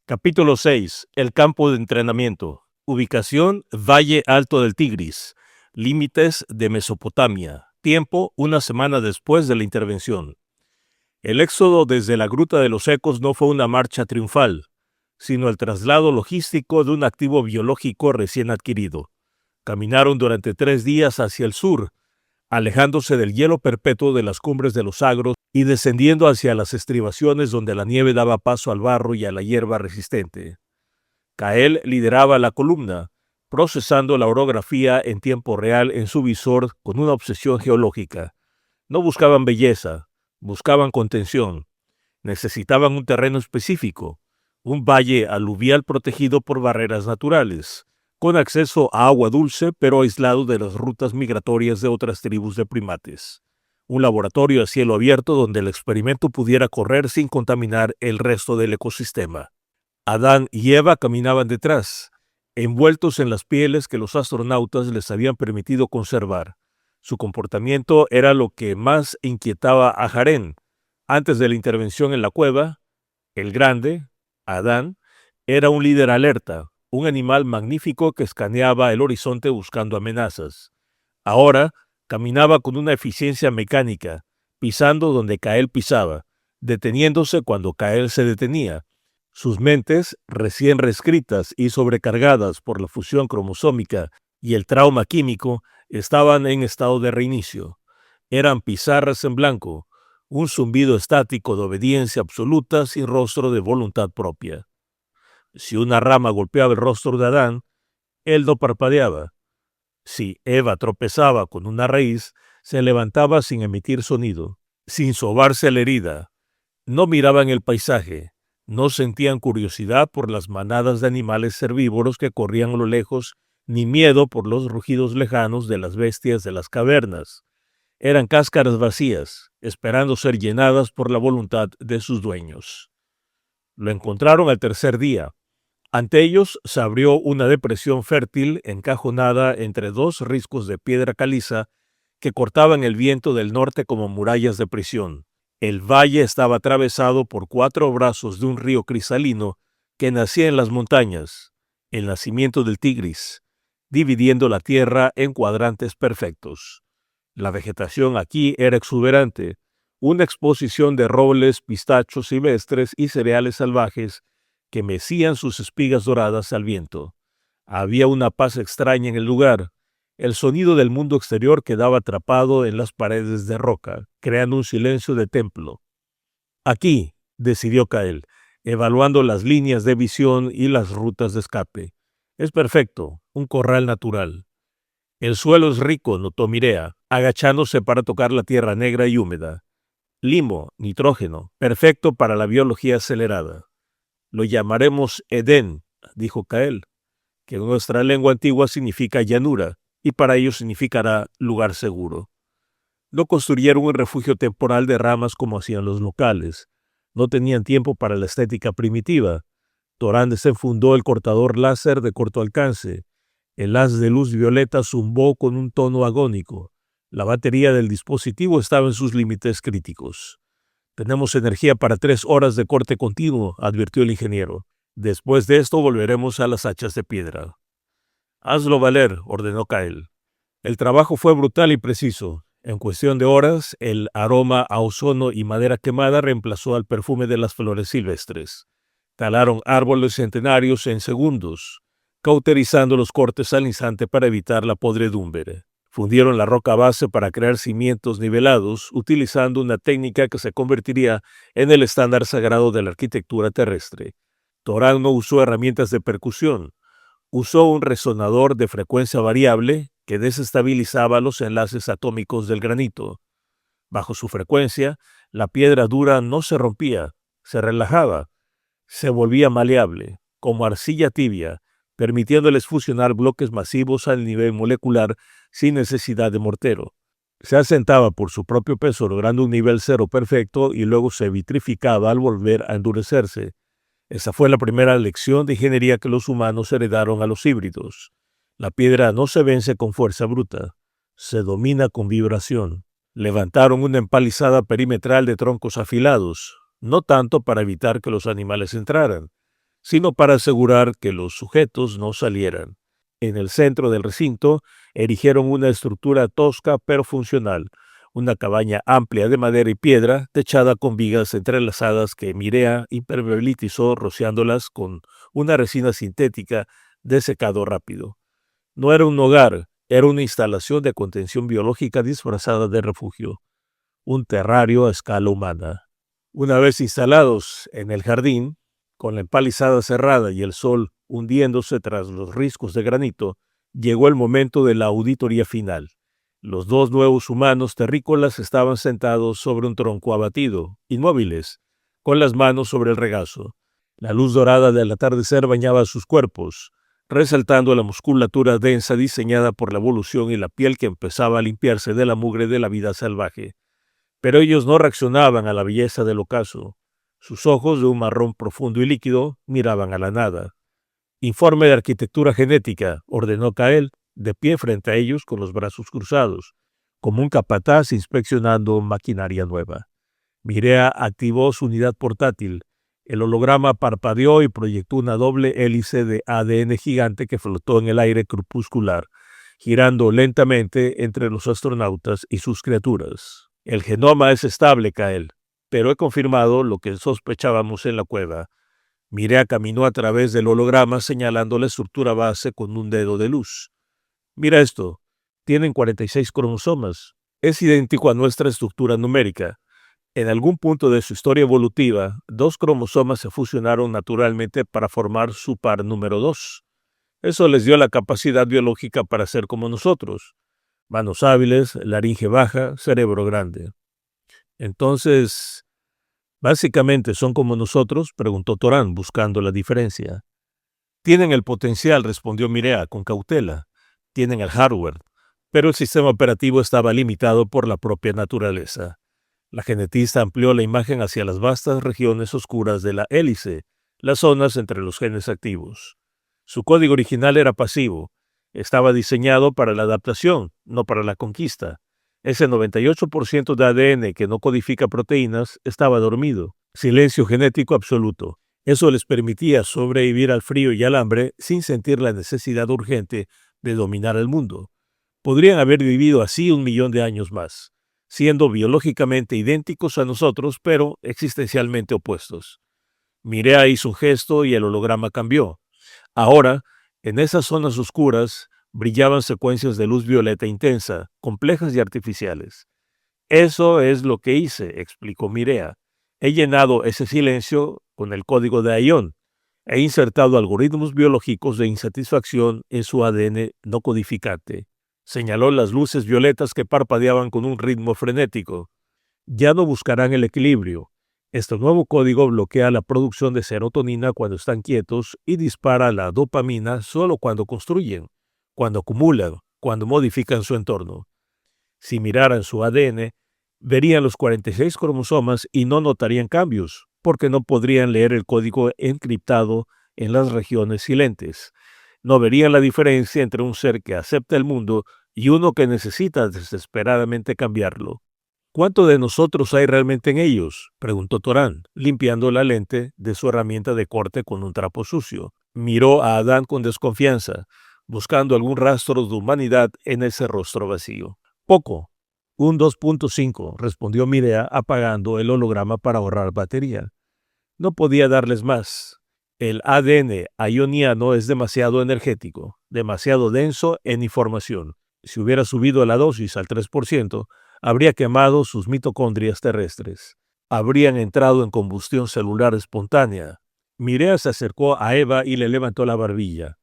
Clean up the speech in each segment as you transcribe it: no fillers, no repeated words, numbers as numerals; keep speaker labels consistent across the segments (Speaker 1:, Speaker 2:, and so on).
Speaker 1: Capítulo 6. El campo de entrenamiento. Ubicación: Valle Alto del Tigris. Límites de Mesopotamia. Tiempo: una semana después de la intervención. El éxodo desde la Gruta de los Ecos no fue una marcha triunfal, sino el traslado logístico de un activo biológico recién adquirido. Caminaron durante 3 días hacia el sur, alejándose del hielo perpetuo de las cumbres de los Sagros y descendiendo hacia las estribaciones donde la nieve daba paso al barro y a la hierba resistente. Cael lideraba la columna, procesando la orografía en tiempo real en su visor con una obsesión geológica. No buscaban belleza, buscaban contención. Necesitaban un terreno específico, un valle aluvial protegido por barreras naturales, con acceso a agua dulce pero aislado de las rutas migratorias de otras tribus de primates. Un laboratorio a cielo abierto donde el experimento pudiera correr sin contaminar el resto del ecosistema. Adán y Eva caminaban detrás, envueltos en las pieles que los astronautas les habían permitido conservar. Su comportamiento era lo que más inquietaba a Harén. Antes de la intervención en la cueva, el grande, Adán, era un líder alerta, un animal magnífico que escaneaba el horizonte buscando amenazas. Ahora caminaba con una eficiencia mecánica, pisando donde Cael pisaba, deteniéndose cuando Cael se detenía. Sus mentes, recién reescritas y sobrecargadas por la fusión cromosómica y el trauma químico, estaban en estado de reinicio. Eran pizarras en blanco, un zumbido estático de obediencia absoluta sin rostro de voluntad propia. Si una rama golpeaba el rostro de Adán, él no parpadeaba. Si Eva tropezaba con una raíz, se levantaba sin emitir sonido, sin sobarse la herida. No miraban el paisaje, no sentían curiosidad por las manadas de animales herbívoros que corrían a lo lejos, ni miedo por los rugidos lejanos de las bestias de las cavernas. Eran cáscaras vacías, esperando ser llenadas por la voluntad de sus dueños. Lo encontraron al tercer día. Ante ellos se abrió una depresión fértil encajonada entre 2 riscos de piedra caliza que cortaban el viento del norte como murallas de prisión. El valle estaba atravesado por 4 brazos de un río cristalino que nacía en las montañas, el nacimiento del Tigris, dividiendo la tierra en cuadrantes perfectos. La vegetación aquí era exuberante, una exposición de robles, pistachos silvestres y cereales salvajes que mecían sus espigas doradas al viento. Había una paz extraña en el lugar. El sonido del mundo exterior quedaba atrapado en las paredes de roca, creando un silencio de templo. Aquí, decidió Cael, evaluando las líneas de visión y las rutas de escape. Es perfecto, un corral natural. El suelo es rico, notó Mirea, agachándose para tocar la tierra negra y húmeda. Limo, nitrógeno, perfecto para la biología acelerada. Lo llamaremos Edén, dijo Cael, que en nuestra lengua antigua significa llanura, y para ellos significará lugar seguro. No construyeron un refugio temporal de ramas como hacían los locales. No tenían tiempo para la estética primitiva. Torán desenfundó el cortador láser de corto alcance. El haz de luz violeta zumbó con un tono agónico. La batería del dispositivo estaba en sus límites críticos. Tenemos energía para 3 horas de corte continuo, advirtió el ingeniero. Después de esto volveremos a las hachas de piedra. Hazlo valer, ordenó Cael. El trabajo fue brutal y preciso. En cuestión de horas, el aroma a ozono y madera quemada reemplazó al perfume de las flores silvestres. Talaron árboles centenarios en segundos, cauterizando los cortes al instante para evitar la podredumbre. Fundieron la roca base para crear cimientos nivelados, utilizando una técnica que se convertiría en el estándar sagrado de la arquitectura terrestre. Torán no usó herramientas de percusión. Usó un resonador de frecuencia variable que desestabilizaba los enlaces atómicos del granito. Bajo su frecuencia, la piedra dura no se rompía, se relajaba, se volvía maleable, como arcilla tibia, permitiéndoles fusionar bloques masivos al nivel molecular sin necesidad de mortero. Se asentaba por su propio peso logrando un nivel cero perfecto y luego se vitrificaba al volver a endurecerse. Esa fue la primera lección de ingeniería que los humanos heredaron a los híbridos. La piedra no se vence con fuerza bruta, se domina con vibración. Levantaron una empalizada perimetral de troncos afilados, no tanto para evitar que los animales entraran, sino para asegurar que los sujetos no salieran. En el centro del recinto erigieron una estructura tosca pero funcional, una cabaña amplia de madera y piedra, techada con vigas entrelazadas que Mirea impermeabilizó rociándolas con una resina sintética de secado rápido. No era un hogar, era una instalación de contención biológica disfrazada de refugio, un terrario a escala humana. Una vez instalados en el jardín, con la empalizada cerrada y el sol hundiéndose tras los riscos de granito, llegó el momento de la auditoría final. Los dos nuevos humanos terrícolas estaban sentados sobre un tronco abatido, inmóviles, con las manos sobre el regazo. La luz dorada del atardecer bañaba sus cuerpos, resaltando la musculatura densa diseñada por la evolución y la piel que empezaba a limpiarse de la mugre de la vida salvaje. Pero ellos no reaccionaban a la belleza del ocaso. Sus ojos, de un marrón profundo y líquido, miraban a la nada. Informe de arquitectura genética, ordenó Kael, de pie frente a ellos con los brazos cruzados, como un capataz inspeccionando maquinaria nueva. Mirea activó su unidad portátil. El holograma parpadeó y proyectó una doble hélice de ADN gigante que flotó en el aire crepuscular, girando lentamente entre los astronautas y sus criaturas. El genoma es estable, Kael, pero he confirmado lo que sospechábamos en la cueva. Mirea caminó a través del holograma señalando la estructura base con un dedo de luz. Mira esto, tienen 46 cromosomas. Es idéntico a nuestra estructura numérica. En algún punto de su historia evolutiva, 2 cromosomas se fusionaron naturalmente para formar su par número 2. Eso les dio la capacidad biológica para ser como nosotros. Manos hábiles, laringe baja, cerebro grande. Entonces, ¿básicamente son como nosotros?, preguntó Torán, buscando la diferencia. Tienen el potencial, respondió Mirea con cautela. Tienen el hardware, pero el sistema operativo estaba limitado por la propia naturaleza. La genetista amplió la imagen hacia las vastas regiones oscuras de la hélice, las zonas entre los genes activos. Su código original era pasivo. Estaba diseñado para la adaptación, no para la conquista. Ese 98% de ADN que no codifica proteínas estaba dormido. Silencio genético absoluto. Eso les permitía sobrevivir al frío y al hambre sin sentir la necesidad urgente de dominar el mundo. Podrían haber vivido así 1.000.000 de años más, siendo biológicamente idénticos a nosotros, pero existencialmente opuestos. Mirea hizo un gesto y el holograma cambió. Ahora, en esas zonas oscuras, brillaban secuencias de luz violeta intensa, complejas y artificiales. Eso es lo que hice, explicó Mirea. He llenado ese silencio con el código de Aion. He insertado algoritmos biológicos de insatisfacción en su ADN no codificante. Señaló las luces violetas que parpadeaban con un ritmo frenético. Ya no buscarán el equilibrio. Este nuevo código bloquea la producción de serotonina cuando están quietos y dispara la dopamina solo cuando construyen, cuando acumulan, cuando modifican su entorno. Si miraran su ADN, verían los 46 cromosomas y no notarían cambios, porque no podrían leer el código encriptado en las regiones silentes. No verían la diferencia entre un ser que acepta el mundo y uno que necesita desesperadamente cambiarlo. ¿Cuánto de nosotros hay realmente en ellos?, preguntó Torán, limpiando la lente de su herramienta de corte con un trapo sucio. Miró a Adán con desconfianza, buscando algún rastro de humanidad en ese rostro vacío. Poco. Un 2.5, respondió Mirea, apagando el holograma para ahorrar batería. No podía darles más. El ADN aioniano es demasiado energético, demasiado denso en información. Si hubiera subido la dosis al 3%, habría quemado sus mitocondrias terrestres. Habrían entrado en combustión celular espontánea. Mirea se acercó a Eva y le levantó la barbilla.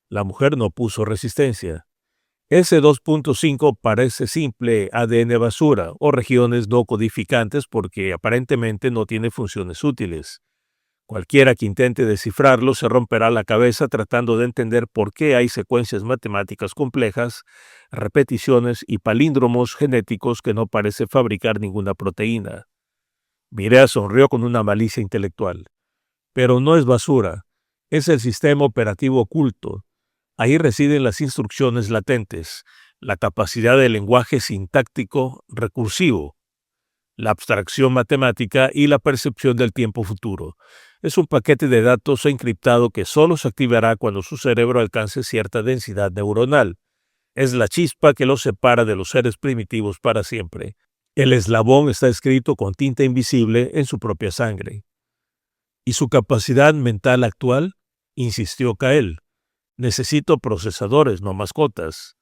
Speaker 1: La mujer no puso resistencia. Ese 2.5 parece simple ADN basura o regiones no codificantes porque aparentemente no tiene funciones útiles. Cualquiera que intente descifrarlo se romperá la cabeza tratando de entender por qué hay secuencias matemáticas complejas, repeticiones y palíndromos genéticos que no parece fabricar ninguna proteína. Mirea sonrió con una malicia intelectual. Pero no es basura, es el sistema operativo oculto. Ahí residen las instrucciones latentes, la capacidad de lenguaje sintáctico recursivo. la abstracción matemática y la percepción del tiempo futuro. Es un paquete de datos encriptado que solo se activará cuando su cerebro alcance cierta densidad neuronal. Es la chispa que los separa de los seres primitivos para siempre. El eslabón está escrito con tinta invisible en su propia sangre. ¿Y su capacidad mental actual? Insistió Kael. Necesito procesadores, no mascotas.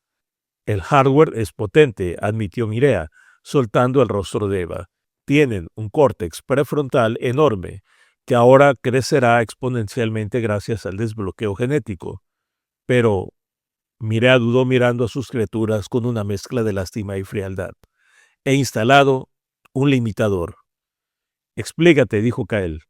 Speaker 1: El hardware es potente, admitió Mirea, soltando el rostro de Eva. Tienen un córtex prefrontal enorme, que ahora crecerá exponencialmente gracias al desbloqueo genético. Pero Mirea dudó mirando a sus criaturas con una mezcla de lástima y frialdad. He instalado un limitador. Explícate, dijo Kael.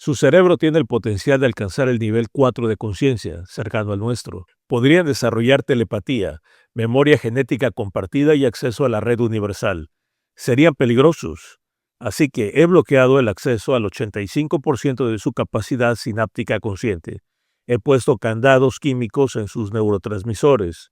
Speaker 1: Su cerebro tiene el potencial de alcanzar el nivel 4 de conciencia, cercano al nuestro. Podrían desarrollar telepatía, memoria genética compartida y acceso a la red universal. Serían peligrosos. Así que he bloqueado el acceso al 85% de su capacidad sináptica consciente. He puesto candados químicos en sus neurotransmisores.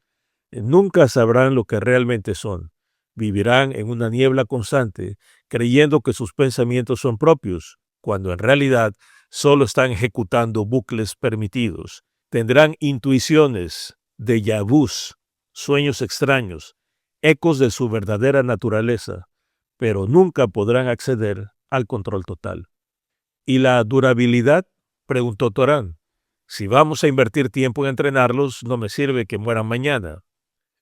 Speaker 1: Nunca sabrán lo que realmente son. Vivirán en una niebla constante, creyendo que sus pensamientos son propios, cuando en realidad solo están ejecutando bucles permitidos. Tendrán intuiciones, déjà vus, sueños extraños, ecos de su verdadera naturaleza, pero nunca podrán acceder al control total. ¿Y la durabilidad? Preguntó Torán. Si vamos a invertir tiempo en entrenarlos, no me sirve que mueran mañana.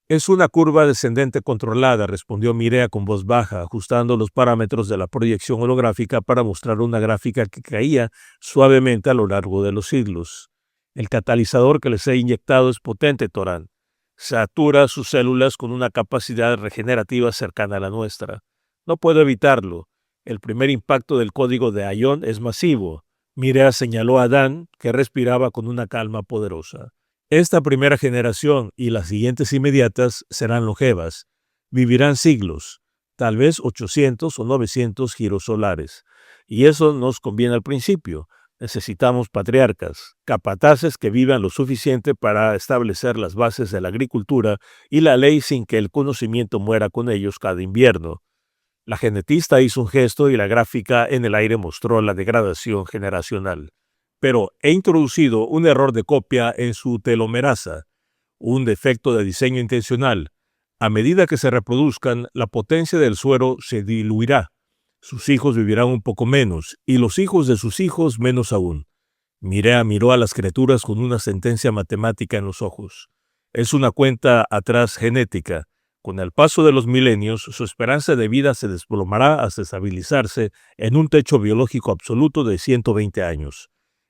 Speaker 1: Es una curva descendente controlada, respondió Mirea con voz baja, ajustando los parámetros de la proyección holográfica para mostrar una gráfica que caía suavemente a lo largo de los siglos. El catalizador que les he inyectado es potente, Torán. Satura sus células con una capacidad regenerativa cercana a la nuestra. No puedo evitarlo. El primer impacto del código de Aion es masivo. Mirea señaló a Dan, que respiraba con una calma poderosa. Esta primera generación y las siguientes inmediatas serán longevas. Vivirán siglos, tal vez 800 o 900 giros solares. Y eso nos conviene al principio. Necesitamos patriarcas, capataces que vivan lo suficiente para establecer las bases de la agricultura y la ley sin que el conocimiento muera con ellos cada invierno. La genetista hizo un gesto y la gráfica en el aire mostró la degradación generacional. Pero he introducido un error de copia en su telomerasa, un defecto de diseño intencional. A medida que se reproduzcan, la potencia del suero se diluirá. Sus hijos vivirán un poco menos, y los hijos de sus hijos menos aún. Mirea miró a las criaturas con una sentencia matemática en los ojos. Es una cuenta atrás genética. Con el paso de los milenios, su esperanza de vida se desplomará hasta estabilizarse en un techo biológico absoluto de 120 años.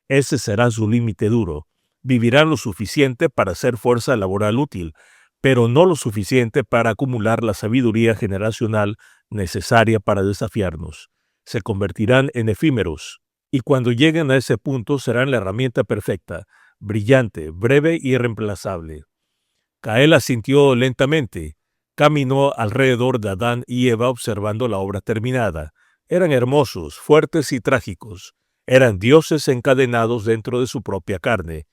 Speaker 1: Ese será su límite duro. Vivirán lo suficiente para ser fuerza laboral útil, pero no lo suficiente para acumular la sabiduría generacional necesaria para desafiarnos. Se convertirán en efímeros, y cuando lleguen a ese punto serán la herramienta perfecta, brillante, breve y irreemplazable. Kael asintió lentamente. Caminó alrededor de Adán y Eva observando la obra terminada. Eran hermosos, fuertes y trágicos. Eran dioses encadenados dentro de su propia carne,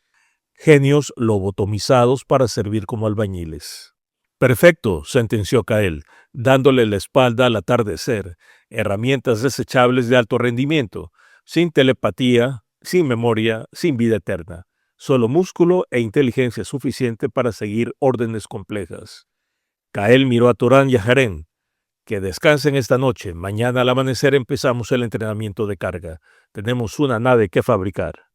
Speaker 1: genios lobotomizados para servir como albañiles. Perfecto, sentenció Kael, dándole la espalda al atardecer, herramientas desechables de alto rendimiento, sin telepatía, sin memoria, sin vida eterna, solo músculo e inteligencia suficiente para seguir órdenes complejas. Kael miró a Torán y a Jaren. Que descansen esta noche. Mañana al amanecer empezamos el entrenamiento de carga. Tenemos una nave que fabricar.